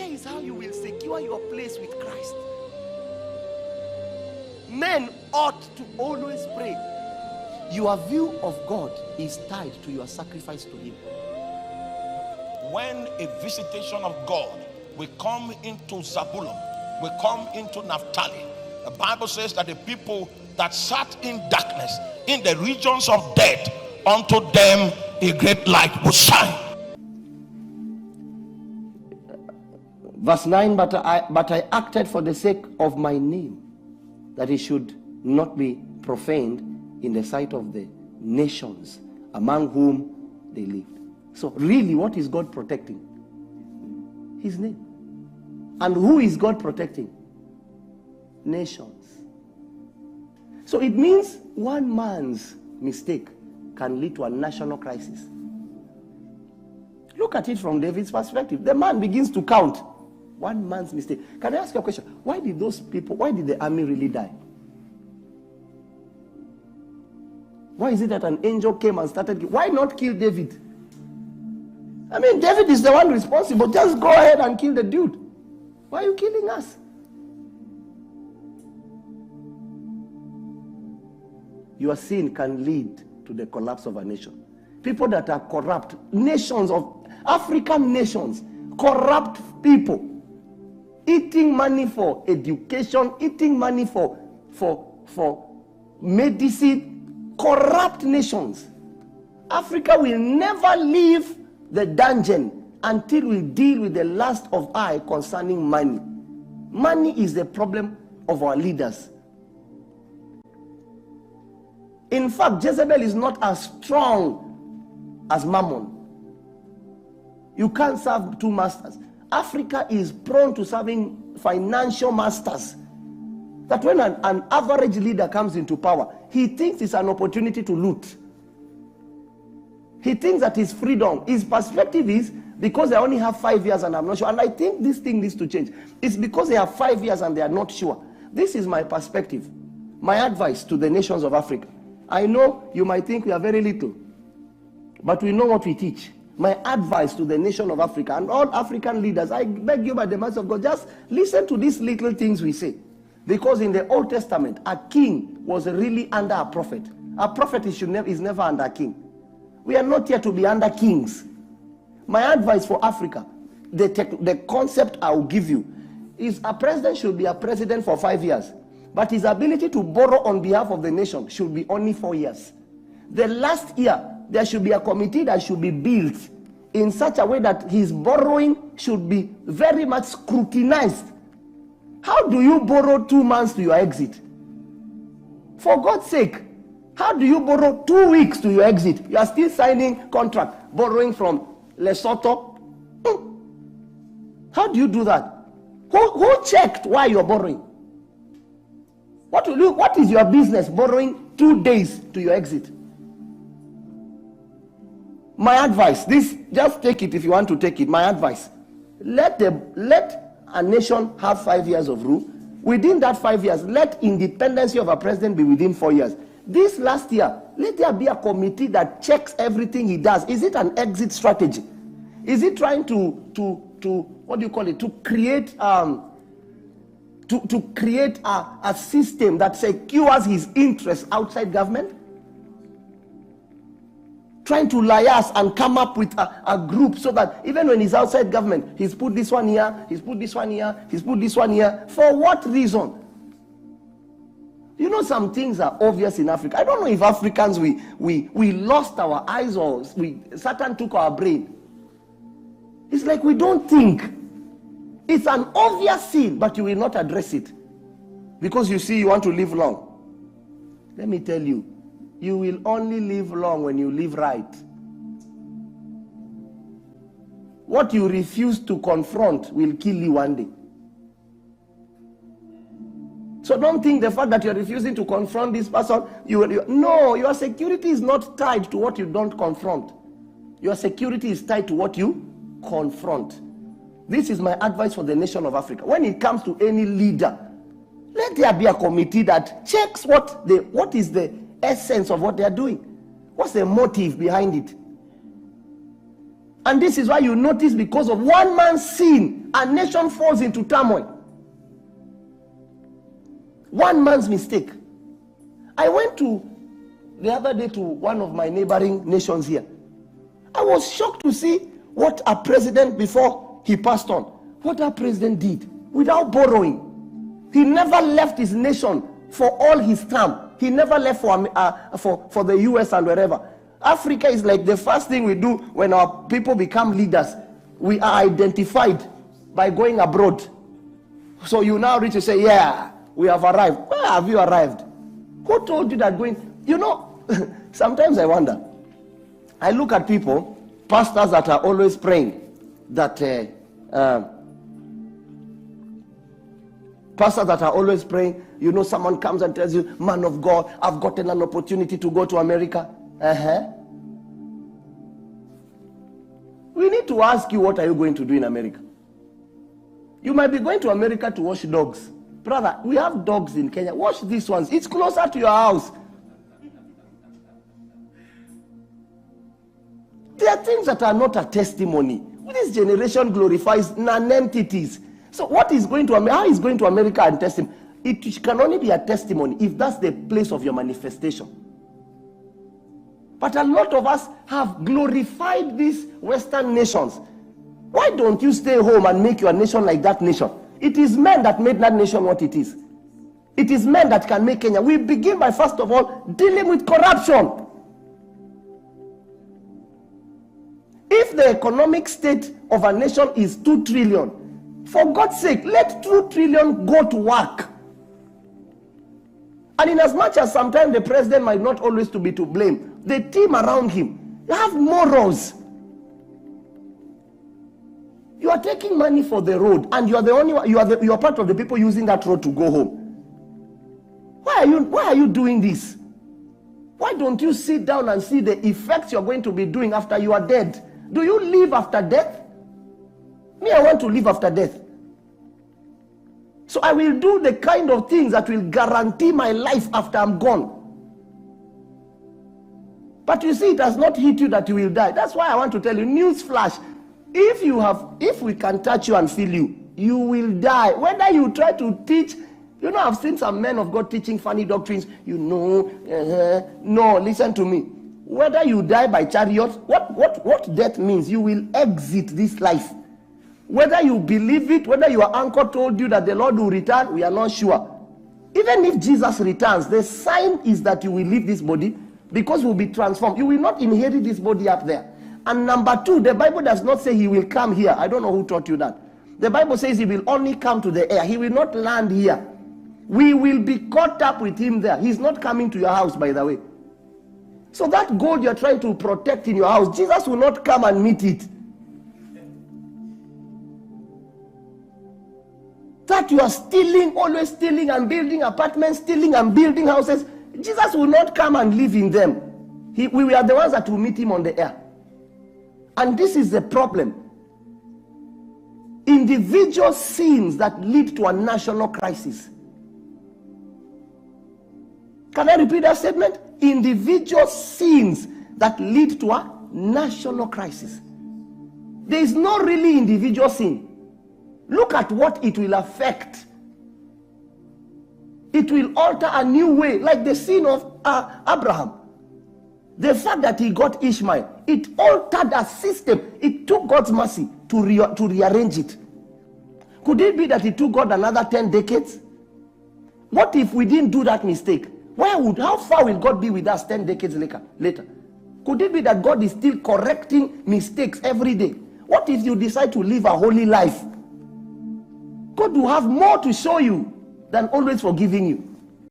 Prayer is how you will secure your place with Christ. Men ought to always pray. Your view of God is tied to your sacrifice to Him. When a visitation of God will come into Zabulon, will come into Naphtali, the Bible says that the people that sat in darkness, in the regions of death, unto them a great light will shine. Verse 9, but I acted for the sake of my name, that it should not be profaned in the sight of the nations among whom they lived. So really, what is God protecting? His name. And who is God protecting? Nations. So it means one man's mistake can lead to a national crisis. Look at it from David's perspective. The man begins to count. One man's mistake. Can I ask you a question? Why did the army really die? Why is it that an angel came and started? Why not kill David? I mean, David is the one responsible. Just go ahead and kill the dude. Why are you killing us? Your sin can lead to the collapse of a nation. People that are corrupt, nations of African nations, corrupt people, eating money for education, eating money for medicine, corrupt nations. Africa will never leave the dungeon until we deal with the lust of eye concerning money. Money is the problem of our leaders. In fact, Jezebel is not as strong as Mammon. You can't serve two masters. Africa is prone to serving financial masters. That when an average leader comes into power, he thinks it's an opportunity to loot. He thinks that his freedom, his perspective is because they only have 5 years and I'm not sure. And I think this thing needs to change. It's because they have 5 years and they are not sure. This is my perspective. My advice to the nations of Africa. I know you might think we are very little, but we know what we teach. My advice to the nation of Africa and all African leaders, I beg you by the mercy of God, just listen to these little things we say. Because in the Old Testament, a king was really under a prophet. A prophet is never under a king. We are not here to be under kings. My advice for Africa, the concept I will give you, is a president should be a president for 5 years. But his ability to borrow on behalf of the nation should be only 4 years. The last year, there should be a committee that should be built in such a way that his borrowing should be very much scrutinized. How do you borrow 2 months to your exit? For God's sake, how do you borrow 2 weeks to your exit? You are still signing contract, borrowing from Lesotho. How do you do that? Who checked why you're borrowing? What is your business borrowing 2 days to your exit? My advice, just take it if you want to take it. My advice, let a nation have 5 years of rule. Within that 5 years, let independency of a president be within 4 years. This last year, let there be a committee that checks everything he does. Is it an exit strategy? Is it trying to what do you call it? To create to create a system that secures his interests outside government? Trying to liaise and come up with a group so that even when he's outside government, he's put this one here, he's put this one here, he's put this one here. For what reason? You know, some things are obvious in Africa. I don't know if Africans, we lost our eyes or Satan took our brain. It's like we don't think. It's an obvious sin, but you will not address it. Because you see, you want to live long. Let me tell you, you will only live long when you live right. What you refuse to confront will kill you one day. So don't think the fact that you're refusing to confront this person, no, your security is not tied to what you don't confront. Your security is tied to what you confront. This is my advice for the nation of Africa. When it comes to any leader, let there be a committee that checks what is the essence of what they are doing. What's the motive behind it? And this is why you notice, because of one man's sin, a nation falls into turmoil. One man's mistake. I went the other day to one of my neighboring nations here. I was shocked to see what a president, before he passed on, what a president did without borrowing. He never left his nation for all his term. He never left for the US and wherever. Africa is like the first thing we do when our people become leaders. We are identified by going abroad. So you now reach to say, yeah, we have arrived. Where have you arrived? Who told you that going? You know, sometimes I wonder. I look at people, pastors that are always praying that pastors that are always praying, you know, someone comes and tells you, man of God, I've gotten an opportunity to go to America. We need to ask you, what are you going to do in America? You might be going to America to wash dogs. Brother, we have dogs in Kenya. Wash these ones. It's closer to your house. There are things that are not a testimony. This generation glorifies non-entities. So what is going to America? How is going to America and testimony? It can only be a testimony if that's the place of your manifestation. But a lot of us have glorified these Western nations. Why don't you stay home and make your nation like that nation? It is men that made that nation what it is. It is men that can make Kenya. We begin by, first of all, dealing with corruption. If the economic state of a nation is 2 trillion, for God's sake, let 2 trillion go to work. And in as much as sometimes the president might not always be to blame, the team around him, they have morals. You are taking money for the road, and you are the only one, you are part of the people using that road to go home. Why are you doing this? Why don't you sit down and see the effects you're going to be doing after you are dead? Do you live after death? Me, I want to live after death. So I will do the kind of things that will guarantee my life after I'm gone. But you see, it has not hit you that you will die. That's why I want to tell you, news flash. If we can touch you and feel you, you will die. Whether you try to teach, you know, I've seen some men of God teaching funny doctrines. You know, no, listen to me. Whether you die by chariot, what death means, you will exit this life. Whether you believe it, whether your uncle told you that the Lord will return, we are not sure. Even if Jesus returns, the sign is that you will leave this body because you will be transformed. You will not inherit this body up there. And number two, the Bible does not say he will come here. I don't know who taught you that. The Bible says he will only come to the air. He will not land here. We will be caught up with him there. He's not coming to your house, by the way. So that gold you're trying to protect in your house, Jesus will not come and meet it. That you are stealing, always stealing and building apartments, stealing and building houses, Jesus will not come and live in them. We are the ones that will meet him on the air. And this is the problem. Individual sins that lead to a national crisis. Can I repeat that statement? Individual sins that lead to a national crisis. There is no really individual sin. Look at what it will affect. It will alter a new way, like the sin of Abraham. The fact that he got Ishmael, it altered a system. It took God's mercy to rearrange it. Could it be that it took God another 10 decades? What if we didn't do that mistake? How far will God be with us 10 decades later? Could it be that God is still correcting mistakes every day? What if you decide to live a holy life? God will have more to show you than always forgiving you.